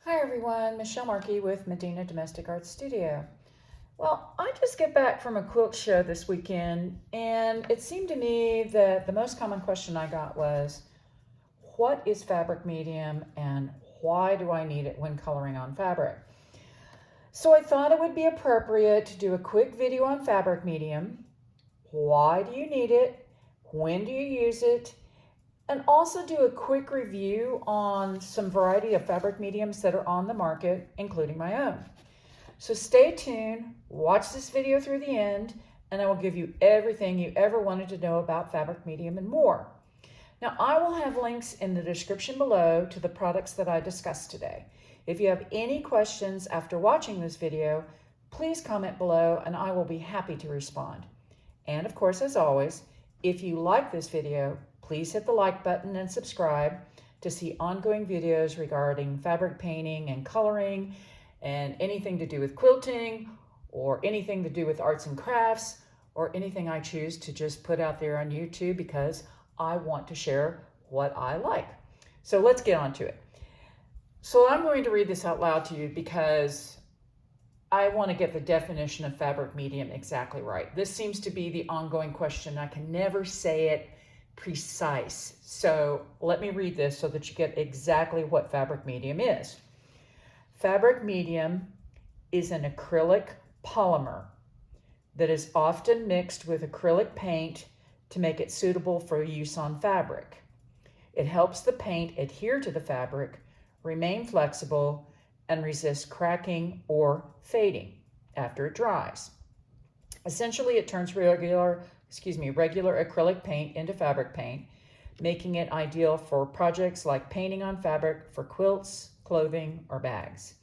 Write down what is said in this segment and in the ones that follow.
Hi everyone, Michelle Markey with Medina Domestic Art Studio. Well, I just get back from a quilt show this weekend, and it seemed to me that the most common question I got was, what is fabric medium and why do I need it when coloring on fabric? So I thought it would be appropriate to do a quick video on fabric medium. Why do you need it? When do you use it? And also do a quick review on some variety of fabric mediums that are on the market, including my own. So stay tuned, watch this video through the end, and I will give you everything you ever wanted to know about fabric medium and more. Now, I will have links in the description below to the products that I discussed today. If you have any questions after watching this video, please comment below and I will be happy to respond. And of course, as always, if you like this video, please hit the like button and subscribe to see ongoing videos regarding fabric painting and coloring and anything to do with quilting or anything to do with arts and crafts or anything I choose to just put out there on YouTube because I want to share what I like. So let's get on to it. So I'm going to read this out loud to you because I want to get the definition of fabric medium exactly right. This seems to be the ongoing question. I can never say it precise. So let me read this so that you get exactly what fabric medium is. Fabric medium is an acrylic polymer that is often mixed with acrylic paint to make it suitable for use on fabric. It helps the paint adhere to the fabric, remain flexible, and resist cracking or fading after it dries. Essentially, it turns regular acrylic paint into fabric paint, making it ideal for projects like painting on fabric for quilts, clothing, or bags.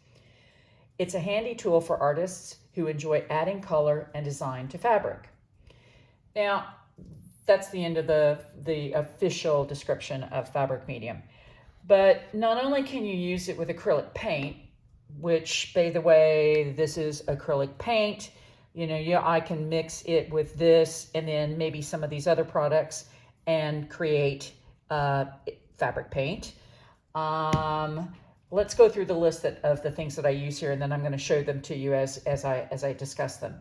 It's a handy tool for artists who enjoy adding color and design to fabric. Now, that's the end of the official description of fabric medium. But not only can you use it with acrylic paint, which, by the way, this is acrylic paint. I can mix it with this and then maybe some of these other products and create fabric paint. Let's go through the list of the things that I use here, and then I'm going to show them to you as I discuss them.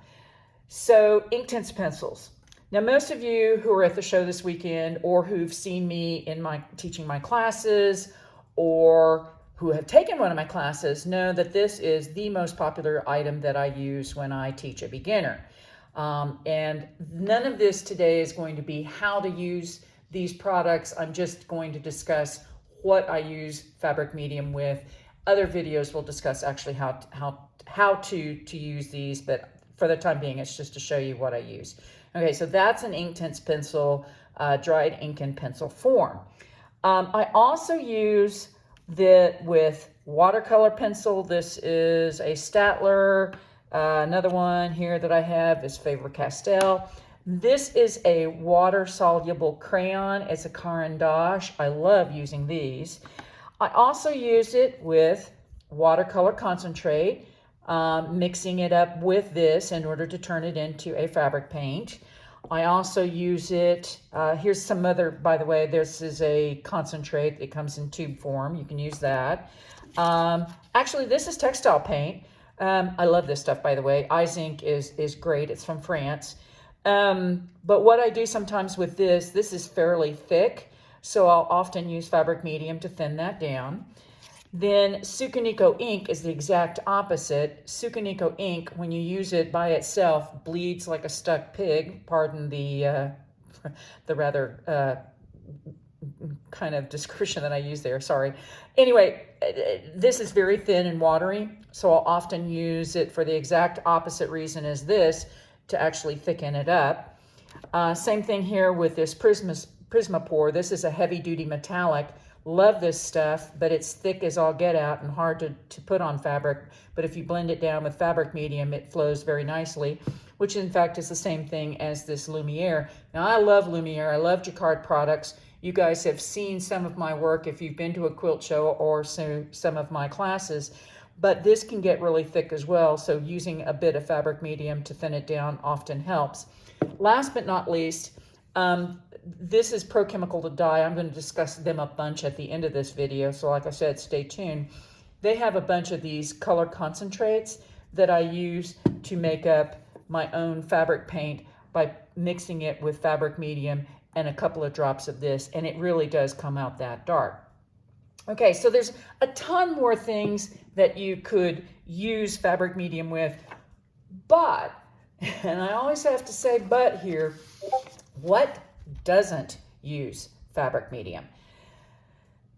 So, ink tints pencils. Now, most of you who are at the show this weekend or who've seen me in teaching my classes or who have taken one of my classes know that this is the most popular item that I use when I teach a beginner. And none of this today is going to be how to use these products. I'm just going to discuss what I use fabric medium with. Other videos will discuss actually how to use these, but for the time being, it's just to show you what I use. Okay, so that's an ink tints pencil, dried ink and pencil form. I also use with watercolor pencil. This is a Statler. Another one here that I have is Faber-Castell. This is a water-soluble crayon. It's a Caran d'Ache. I love using these. I also use it with watercolor concentrate, mixing it up with this in order to turn it into a fabric paint. I also use it, here's some other, by the way, this is a concentrate that comes in tube form. You can use that. Actually, this is textile paint. I love this stuff, by the way. Zinc is great. It's from France. But what I do sometimes with this is fairly thick, so I'll often use fabric medium to thin that down. Then Ceramicote ink is the exact opposite. Ceramicote ink, when you use it by itself, bleeds like a stuck pig. Pardon the rather kind of description that I use there, sorry. Anyway, this is very thin and watery, so I'll often use it for the exact opposite reason as this, to actually thicken it up. Same thing here with this Prismapore. This is a heavy-duty metallic. Love this stuff, but it's thick as all get out and hard to put on fabric. But if you blend it down with fabric medium, it flows very nicely, which in fact is the same thing as this Lumiere. Now, I love Lumiere. I love Jacquard products. You guys have seen some of my work if you've been to a quilt show or some of my classes, but this can get really thick as well. So using a bit of fabric medium to thin it down often helps. Last but not least, this is Pro Chemical to Dye. I'm going to discuss them a bunch at the end of this video. So like I said, stay tuned. they have a bunch of these color concentrates that I use to make up my own fabric paint by mixing it with fabric medium and a couple of drops of this, and it really does come out that dark. Okay, so there's a ton more things that you could use fabric medium with, but, and I always have to say but here, what doesn't use fabric medium?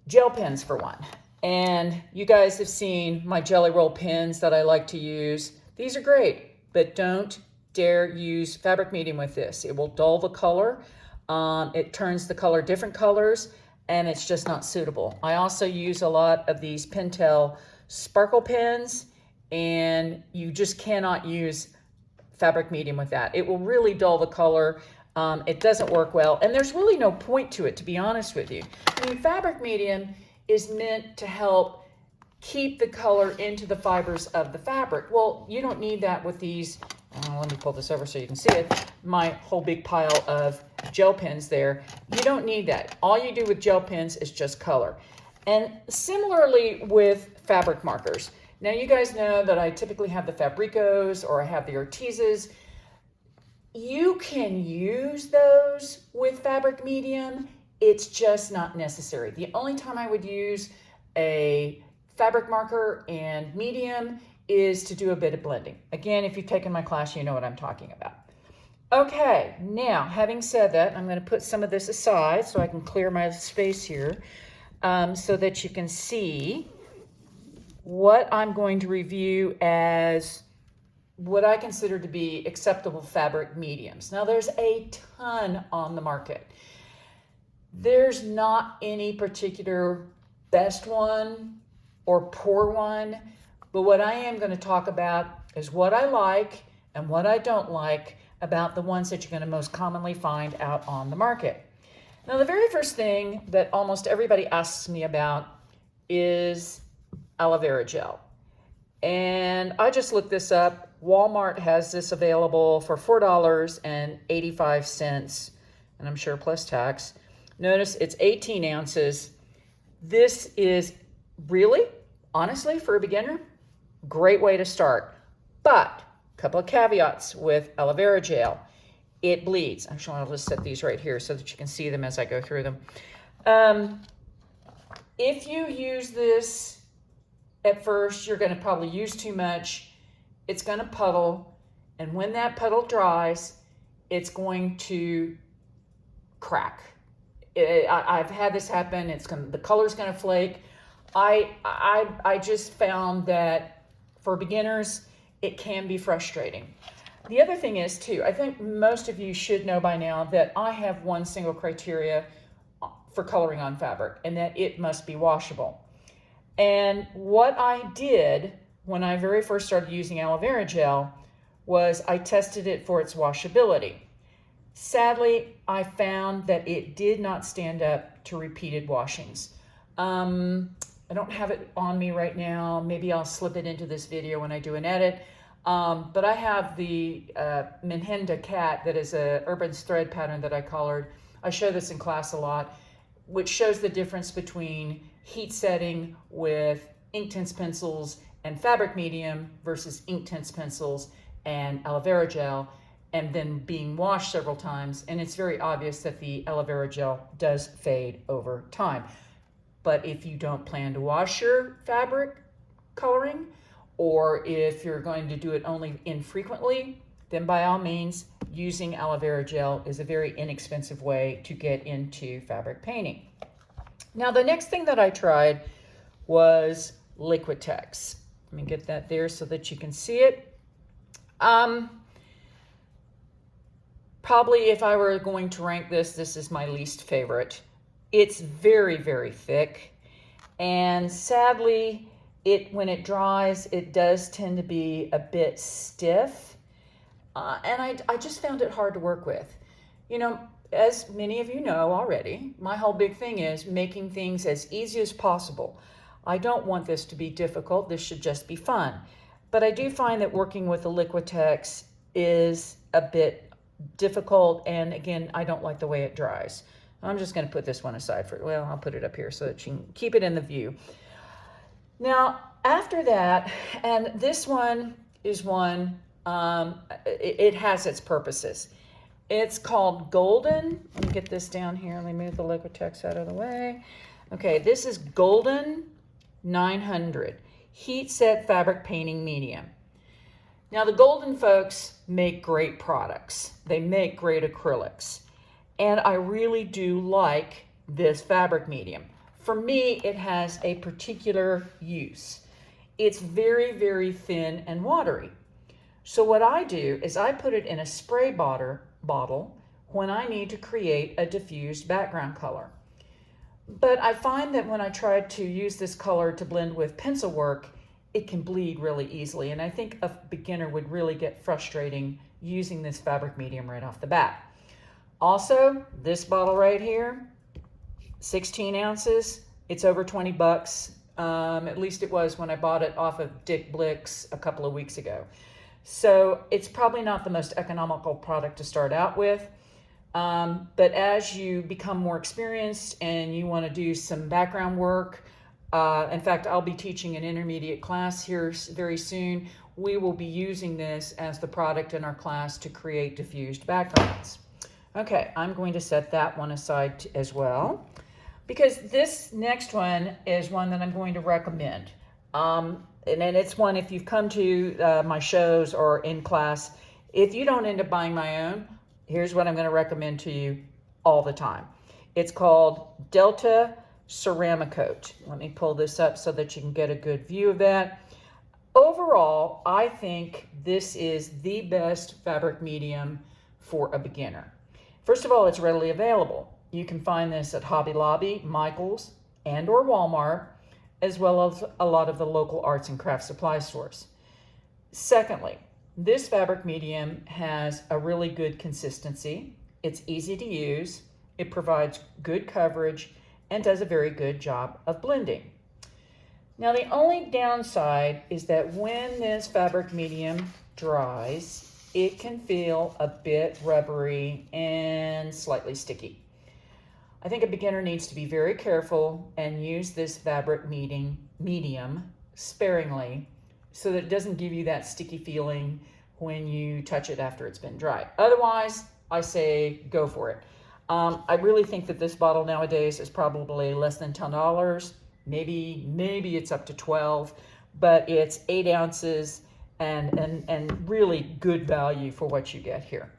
Gel pens for one. And you guys have seen my jelly roll pens that I like to use. These are great, but don't dare use fabric medium with this. It will dull the color. It turns the color different colors, and it's just not suitable. I also use a lot of these Pentel sparkle pens, and you just cannot use fabric medium with that. It will really dull the color. It doesn't work well, and there's really no point to it, to be honest with you. I mean, fabric medium is meant to help keep the color into the fibers of the fabric. Well, you don't need that with these. Let me pull this over so you can see it. My whole big pile of gel pens there. You don't need that. All you do with gel pens is just color. And similarly with fabric markers. Now, you guys know that I typically have the Fabricos or I have the Artizas. You can use those with fabric medium. It's just not necessary. The only time I would use a fabric marker and medium is to do a bit of blending. Again, if you've taken my class, you know what I'm talking about. Okay, now having said that, I'm going to put some of this aside so I can clear my space here so that you can see what I'm going to review as what I consider to be acceptable fabric mediums. Now, there's a ton on the market. There's not any particular best one or poor one, but what I am going to talk about is what I like and what I don't like about the ones that you're going to most commonly find out on the market. Now, the very first thing that almost everybody asks me about is aloe vera gel. And I just looked this up. Walmart has this available for $4.85, and I'm sure plus tax. Notice it's 18 ounces. This is really, honestly, for a beginner, great way to start. But a couple of caveats with aloe vera gel. It bleeds. Actually, I'll just set these right here so that you can see them as I go through them. If you use this at first, you're going to probably use too much. It's going to puddle, and when that puddle dries, it's going to crack. I've had this happen. The color's going to flake. I just found that for beginners, it can be frustrating. The other thing is too, I think most of you should know by now that I have one single criteria for coloring on fabric, and that it must be washable. And what I did when I very first started using aloe vera gel was I tested it for its washability. Sadly, I found that it did not stand up to repeated washings. I don't have it on me right now. Maybe I'll slip it into this video when I do an edit. But I have the Minhenda cat that is a Urban's thread pattern that I colored. I show this in class a lot, which shows the difference between heat setting with Inktense pencils and fabric medium versus Inktense pencils and aloe vera gel, and then being washed several times. And it's very obvious that the aloe vera gel does fade over time. But if you don't plan to wash your fabric coloring, or if you're going to do it only infrequently, then by all means, using aloe vera gel is a very inexpensive way to get into fabric painting. Now, the next thing that I tried was Liquitex. Let me get that there so that you can see it. Probably if I were going to rank this, this is my least favorite. It's very, very thick. And sadly, when it dries, it does tend to be a bit stiff. And I just found it hard to work with. You know, as many of you know already, my whole big thing is making things as easy as possible. I don't want this to be difficult. This should just be fun. But I do find that working with the Liquitex is a bit difficult. And again, I don't like the way it dries. I'm just going to put this one aside I'll put it up here so that you can keep it in the view. Now, after that, and this one is one, it has its purposes. It's called Golden. Let me get this down here. Let me move the Liquitex out of the way. Okay, this is Golden 900 Heat Set Fabric Painting Medium. Now, the Golden folks make great products. They make great acrylics. And I really do like this fabric medium. For me, it has a particular use. It's very, very thin and watery. So what I do is I put it in a spray bottle when I need to create a diffused background color. But I find that when I try to use this color to blend with pencil work, it can bleed really easily. And I think a beginner would really get frustrating using this fabric medium right off the bat. Also, this bottle right here, 16 ounces, it's over 20 bucks. At least it was when I bought it off of Dick Blick's a couple of weeks ago. So it's probably not the most economical product to start out with. But as you become more experienced and you want to do some background work, in fact, I'll be teaching an intermediate class here very soon. We will be using this as the product in our class to create diffused backgrounds. Okay, I'm going to set that one aside as well, because this next one is one that I'm going to recommend. And it's one, if you've come to my shows or in class, if you don't end up buying my own, here's what I'm going to recommend to you all the time. It's called Delta Ceramicote. Let me pull this up so that you can get a good view of that. Overall, I think this is the best fabric medium for a beginner. First of all, it's readily available. You can find this at Hobby Lobby, Michael's, and or Walmart, as well as a lot of the local arts and crafts supply stores. Secondly, this fabric medium has a really good consistency. It's easy to use. It provides good coverage and does a very good job of blending. Now, the only downside is that when this fabric medium dries, it can feel a bit rubbery and slightly sticky. I think a beginner needs to be very careful and use this fabric medium sparingly so that it doesn't give you that sticky feeling when you touch it after it's been dry. Otherwise, I say go for it. I really think that this bottle nowadays is probably less than $10. Maybe it's up to 12, but it's 8 ounces and really good value for what you get here.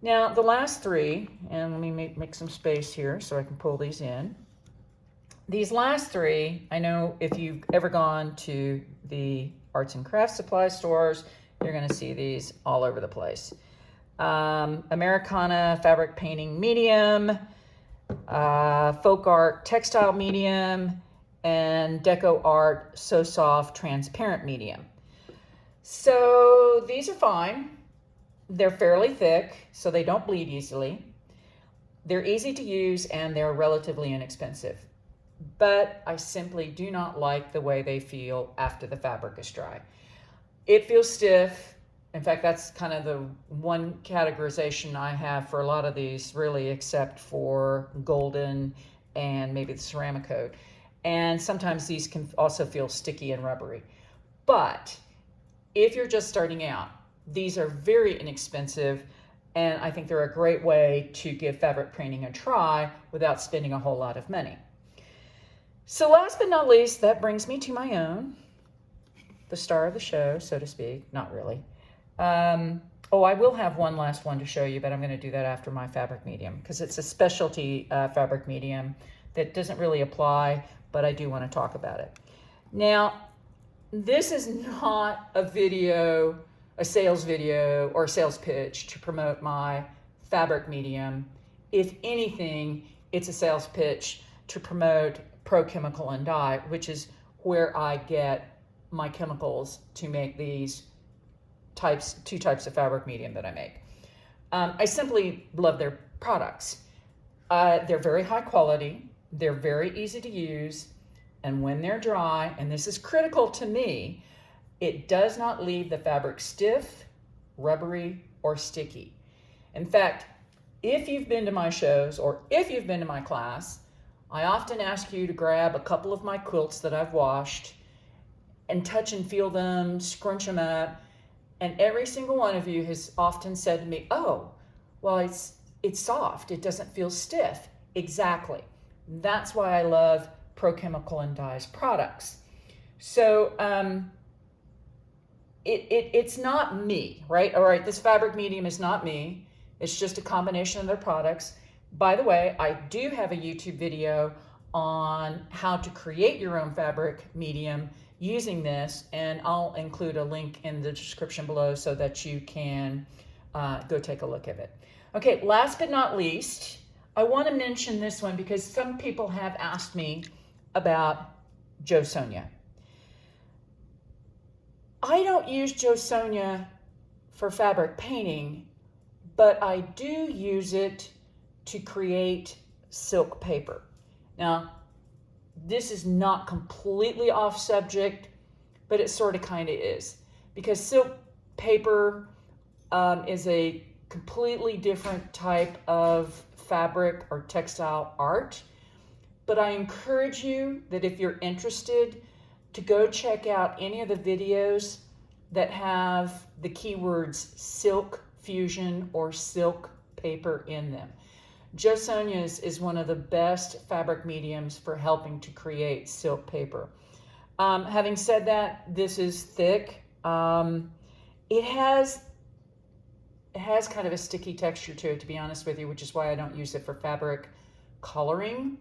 Now, the last three, and let me make some space here so I can pull these in. These last three, I know if you've ever gone to the arts and crafts supply stores, you're going to see these all over the place. Americana Fabric Painting Medium, Folk Art Textile Medium, and Deco Art So Soft Transparent Medium. So these are fine. They're fairly thick, so they don't bleed easily. They're easy to use and they're relatively inexpensive. But I simply do not like the way they feel after the fabric is dry. It feels stiff. In fact, that's kind of the one categorization I have for a lot of these, really, except for Golden and maybe the Ceramicote. And sometimes these can also feel sticky and rubbery. But if you're just starting out, these are very inexpensive, and I think they're a great way to give fabric painting a try without spending a whole lot of money. So last but not least, that brings me to my own, the star of the show, so to speak. Not really. I will have one last one to show you, but I'm going to do that after my fabric medium because it's a specialty fabric medium that doesn't really apply, but I do want to talk about it. Now, this is not a sales video or a sales pitch to promote my fabric medium. If anything, it's a sales pitch to promote Pro Chemical and Dye, which is where I get my chemicals to make these two types of fabric medium that I make. I simply love their products. They're very high quality, they're very easy to use, and when they're dry, and this is critical to me, it does not leave the fabric stiff, rubbery, or sticky. In fact, if you've been to my shows or if you've been to my class, I often ask you to grab a couple of my quilts that I've washed and touch and feel them, scrunch them up. And every single one of you has often said to me, oh, well, it's soft. It doesn't feel stiff. Exactly. That's why I love Pro Chemical and Dyes products. So it's not me, right? All right, this fabric medium is not me. It's just a combination of their products. By the way, I do have a YouTube video on how to create your own fabric medium using this, and I'll include a link in the description below so that you can go take a look at it. Okay, last but not least, I want to mention this one because some people have asked me about Jo Sonja. I don't use Jo Sonja for fabric painting, but I do use it to create silk paper. Now, this is not completely off subject, but it sort of kind of is, because silk paper is a completely different type of fabric or textile art. But I encourage you that if you're interested, to go check out any of the videos that have the keywords silk fusion or silk paper in them. Jo Sonja is one of the best fabric mediums for helping to create silk paper. Having said that, this is thick. It has kind of a sticky texture to it, to be honest with you, which is why I don't use it for fabric coloring.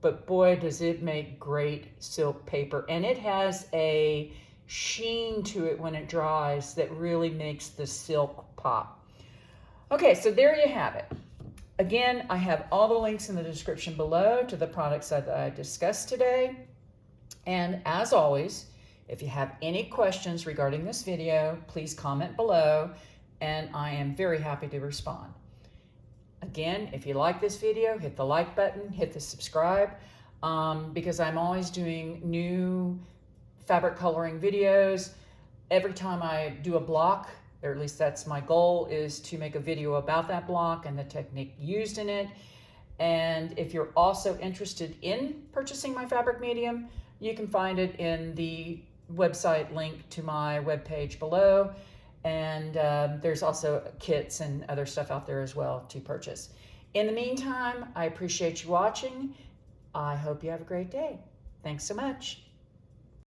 But boy, does it make great silk paper. And it has a sheen to it when it dries that really makes the silk pop. Okay, so there you have it. Again, I have all the links in the description below to the products that I discussed today. And as always, if you have any questions regarding this video, please comment below, and I am very happy to respond. Again, if you like this video, hit the like button, hit the subscribe, because I'm always doing new fabric coloring videos. Every time I do a block, or at least that's my goal, is to make a video about that block and the technique used in it. And if you're also interested in purchasing my fabric medium, you can find it in the website link to my webpage below. And there's also kits and other stuff out there as well to purchase. In the meantime, I appreciate you watching. I hope you have a great day. Thanks so much.